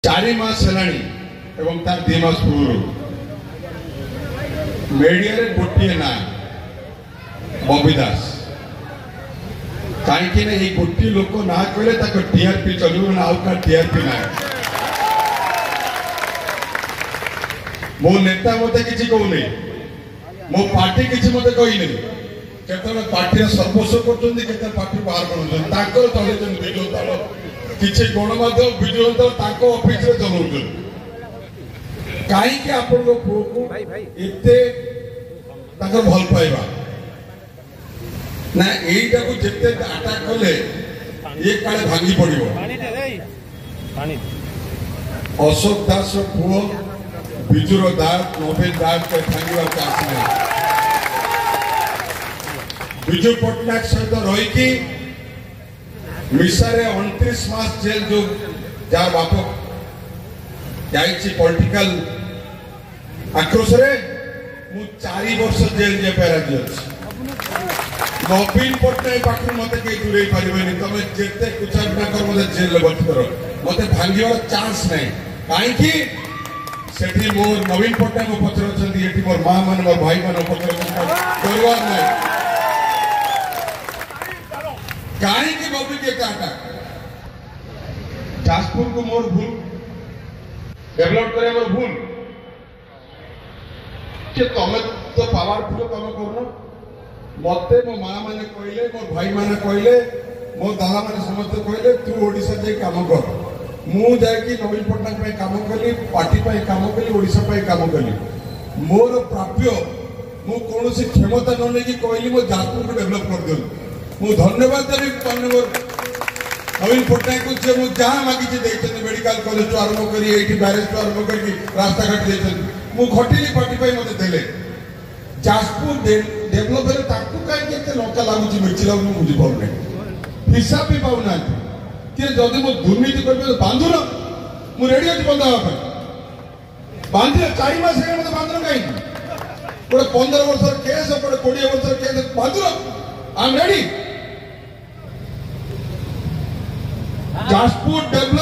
4 मास हेलाणी एवं तार 2 मास पूर्व मीडिया रे गोटे ना बॉबी दास कहीं ना ये गोटे लोक ना कहले टीआरपी चलो ना आउ का टीआरपी ना मो नेता मत कि कहूनी मो पार्टी किसी मत कहनी केतने पार्टी सर्वस्व कर पार्टी बाहर कर विजु दल किसी गणमाध्यम विजु दल ऑफिस रे चलाउछन कहीं आपण पुओ को एते भल पाइबा ना एटा को जिते अटैक कले ये काले भांगी पड़िबो अशोक दास पुओ विजुर दास नोबेल दास के भांगीवा चांस नहीं विजु पटनायक सहित रही कि मिसारे 29 मास जेल जो जार बाप जाइछि पॉलिटिकल आक्रोश रे मु 4 वर्ष जेल जे पेरा दियछि नवीन पटनायक पाखु मते के दूरे परिबेनी तमे जेते कुछ ना कर मते जेल बंद करो मते भांगीवार चांस नहीं काई कि सेठी मोर नवीन पटनायक पत्र छथि एठी मोर मां मन मोर भाई मन पत्र करवार नहीं कहीं की बॉबी के काटा जाजपुर को मोर भूल डेवलप करे मोर भूल कि तमे तो पावरफुल काम करनो मते मो मां माने कहले मोर भाई माने कहले मो दादा माने समस्त कहले तू ओडिसा जे काम कर मु जाय कि नवीन पटनायक पे काम कली पार्टी पे काम कली ओडिसा पे काम कली मोर प्राप्य मु कोनोसी क्षमता न ले कि कहली मो जाजपुर को डेवलप कर दो मु धन्यवाद देवी नवीन पटनायक को जे मु जहां मागी मेडिकल कॉलेज आरंभ करी एठी बैरेज आरंभ करी रास्ता घाट देछन मु खटिली पार्टी पे मते देले जाजपुर डेवलप हेले ताकू काई केते लंका लागुची मिर्ची लागु मुझे पाउ नै हिसाब भी पाउ ना कि जदी मु दुर्नीति करबे बांधु न मु रेडी अछि बंधा पे बांधे 4 मास हे मते बांधु काई कोड 15 वर्ष केस कोड 20 वर्ष केस बांधु I am ready Jajpur develop